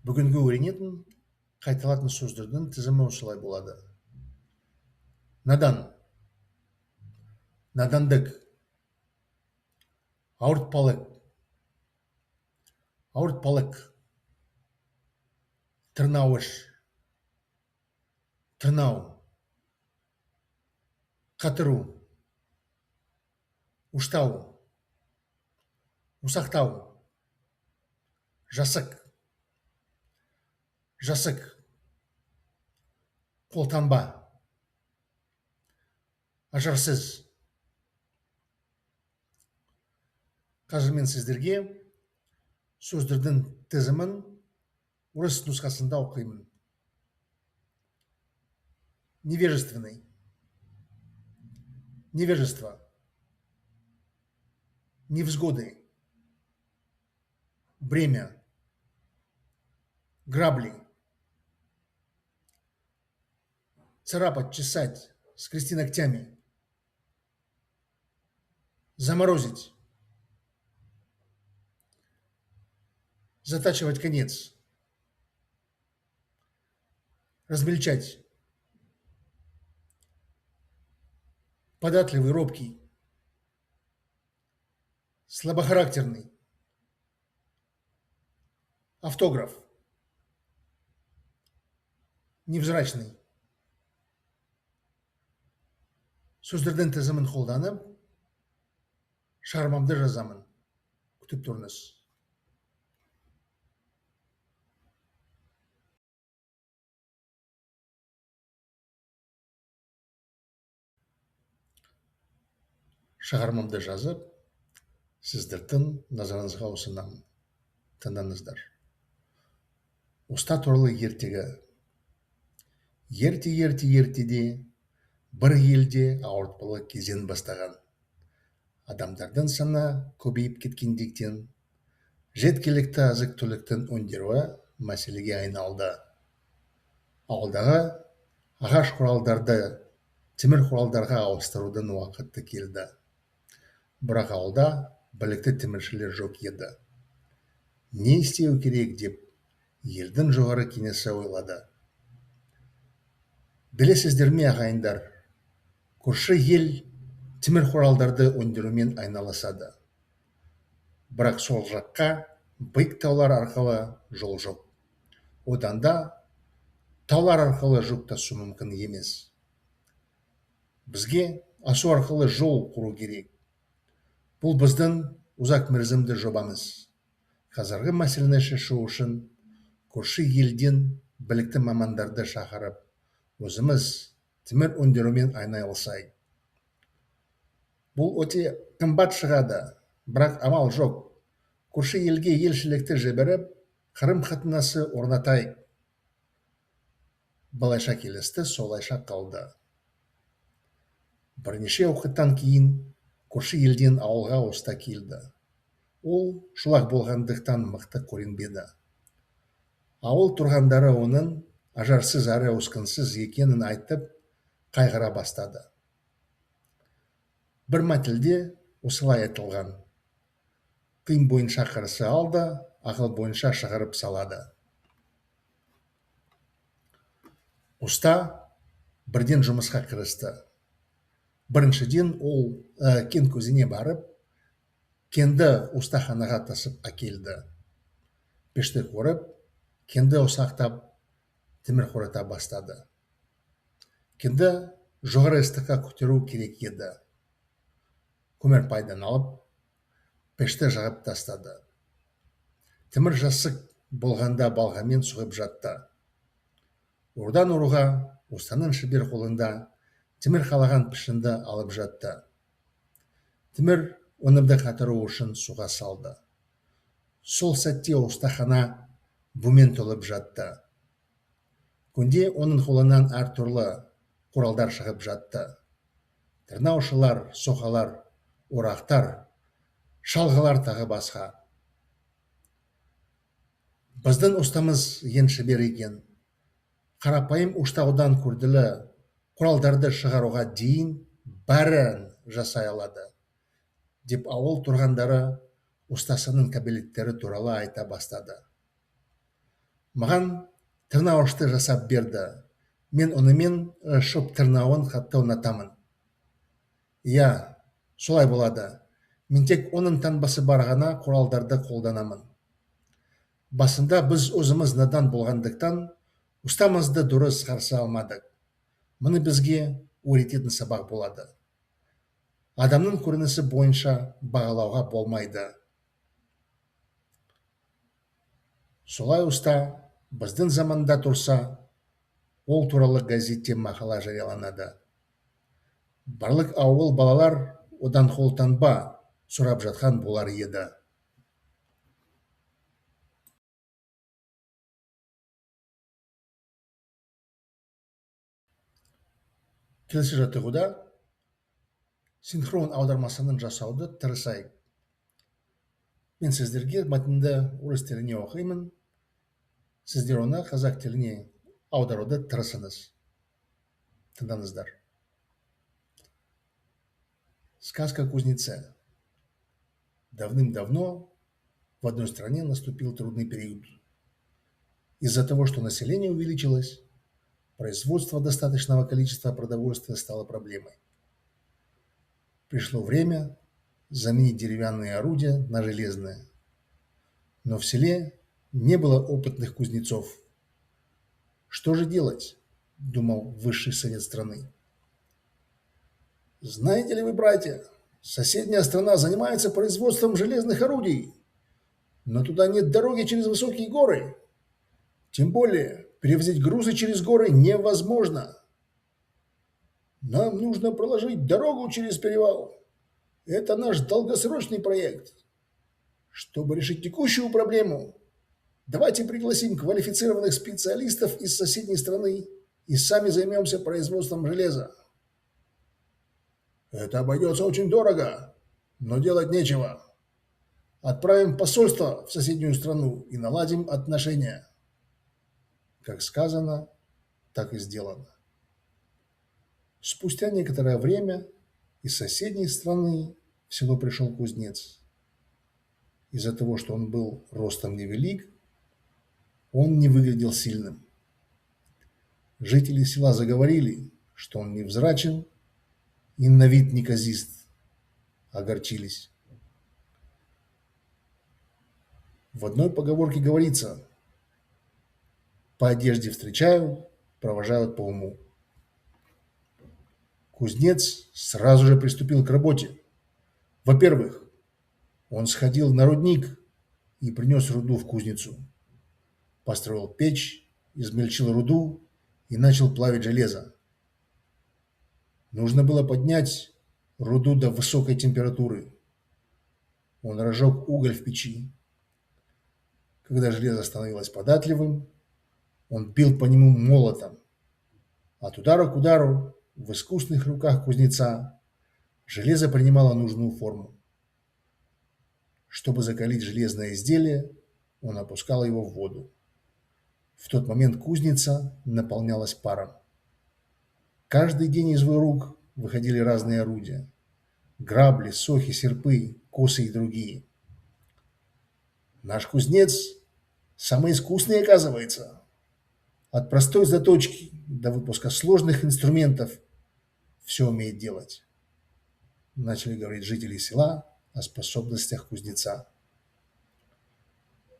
Бүгінгі үйренетін қайталатын сөздердің тізімі осылай болады. Надан, надандық, ауыртпалық, ауыртпалық, тырнауыш, тырнау, қатыру, ұштау, ұсақтау, жасық, жасық, қолтанба, ажарсыз. Қазір мен сіздерге сөздердің тізімін орыс нұсқасында оқимын. Невежественный, невежество, невзгоды, бремя, грабли, царапать, чесать, скрести ногтями, заморозить, затачивать конец, размельчать, податливый, робкий, слабохарактерный, автограф, невзрачный. Сөздердің тізімін қолданып, шығармамды жазамын. Күтіп тұрыңыз. Шығармамды жазып, сіздердің назарыңызға ұсынамын. Тыңдаңыздар. Уста туралы ертегі. Ертеде бір елде ауыртпалық кезең бастаған. Адамдардың саны көбейіп кеткендіктен жеткілікті азық-түліктің өндіруі мәселеге айналды. Ауылдағы ағаш құралдарды темір құралдарға ауыстырудың уақыты келді. Бірақ ауылда білікті теміршілер жоқ еді. Не істеу керек деп елдің жоғары кеңесі ойлады. Білесіздер ме, ағайындар, көрші ел темір құралдарды өндірумен айналысады. Бірақ сол жаққа биік таулар арқылы жол жоқ. Одан да таулар арқылы жүк тасу мүмкін емес. Бізге асу арқылы жол құру керек. Бұл біздің ұзақ мерзімді жобамыз. Қазіргі мәселені шешу үшін көрші елден білікті мамандарды шақырып, өзіміз темір өндірумен айналысайық. Бұл өте қымбат шығады, бірақ амал жоқ. Көрші елге елшілікті жіберіп, қарым-қатынасы орнатайық. Былайша келісті, солайша қалды. Бірнеше уақыттан кейін көрші елден ауылға уста келді. Ол шолақ болғандықтан мықты көрінбеді. Ауыл тұрғындары оның ажарсыз әрі өскінсіз екенін айтып, қайғыра бастады. Бір мәтелде осылай айтылған: тыйым бойынша қарсы алды, ақыл бойынша шығарып салады. Уста бірден жұмысқа кірісті. Біріншіден ол кен көзіне барып, кенді ұстаханаға тасып әкелді. Пешті көріп, кенді ұсақтап, темір қорыта бастады. Кенді жоғары ыстыққа көтеру керек еді. Көмір пайдан алып, пешті жағып тастады. Темір жасық болғанда балғамен соғып жатты. Ордан ұруға устаның шебер қолында темір қалаған пішінді алып жатты. Темір өнімді қатыру үшін суға салды. Сол сәтте ұстахана бумен толып жатты. Күнде оның қолынан әртүрлі құралдар шығып жатты. Тырнаушылар, соқалар, орақтар, шалғылар тағы басқа. Біздің ұстамыз ең шебер екен. Қарапайым ұштаудан күрделі құралдарды шығаруға дейін бәрін жасай алады, деп ауыл тұрғындары ұстасының қабілеттері туралы айта бастады. Маған тырнауышты жасап берді. Мен онымен шоп тырнауын қатты ұнатамын. Иә, солай болады. Мен тек оның таңбасы бар ғана құралдарды қолданамын. Басында біз өзіміз надан болғандықтан ұстамызды дұрыс қарсы алмадық. Мұны бізге үйрететін сабақ болады. Адамның көрінісі бойынша бағалауға болмайды. Солай ұста біздің заманда тұрса, ол туралы газетте мақала жарияланады. Барлық ауыл балалар одан қолтаңба сұрап жатқан болар еді. Келесі жаттығуда синхрон аудармасының жасауды тырысайық. Мен сіздерге мәтінді орыс тіліне оқимын. Сіздер оны қазақ тіліне аударуды тырысыңыз. Тыңдаңыздар. Сказка о кузнеце. Давным-давно в одной стране наступил трудный период. Из-за того, что население увеличилось, производство достаточного количества продовольствия стало проблемой. Пришло время заменить деревянные орудия на железные. Но в селе не было опытных кузнецов. Что же делать? Думал высший совет страны. Знаете ли вы, братья, соседняя страна занимается производством железных орудий, но туда нет дороги через высокие горы. Тем более, перевозить грузы через горы невозможно. Нам нужно проложить дорогу через перевал. Это наш долгосрочный проект. Чтобы решить текущую проблему, давайте пригласим квалифицированных специалистов из соседней страны и сами займемся производством железа. Это обойдется очень дорого, но делать нечего. Отправим посольство в соседнюю страну и наладим отношения. Как сказано, так и сделано. Спустя некоторое время из соседней страны в село пришел кузнец. Из-за того, что он был ростом невелик, он не выглядел сильным. Жители села заговорили, что он невзрачен и на вид неказист. Огорчились. В одной поговорке говорится: по одежде встречают, провожают по уму. Кузнец сразу же приступил к работе. Во-первых, он сходил на рудник и принес руду в кузницу. Построил печь, измельчил руду и начал плавить железо. Нужно было поднять руду до высокой температуры. Он разжег уголь в печи. Когда железо становилось податливым, он бил по нему молотом. От удара к удару в искусных руках кузнеца железо принимало нужную форму. Чтобы закалить железное изделие, он опускал его в воду. В тот момент кузница наполнялась паром. Каждый день из его рук выходили разные орудия: грабли, сохи, серпы, косы и другие. Наш кузнец самый искусный, оказывается. От простой заточки до выпуска сложных инструментов все умеет делать. Начали говорить жители села о способностях кузнеца.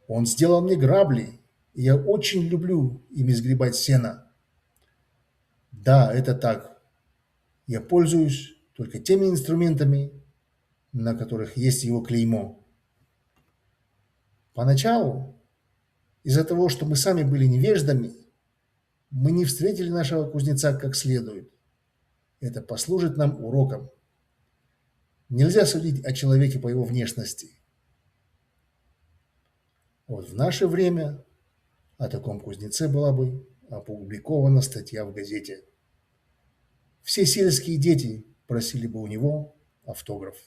Он сделал мне грабли, и я очень люблю ими сгребать сено. Да, это так. Я пользуюсь только теми инструментами, на которых есть его клеймо. Поначалу, из-за того, что мы сами были невеждами, мы не встретили нашего кузнеца как следует. Это послужит нам уроком. Нельзя судить о человеке по его внешности. Вот в наше время о таком кузнеце была бы опубликована статья в газете. Все сельские дети просили бы у него автограф.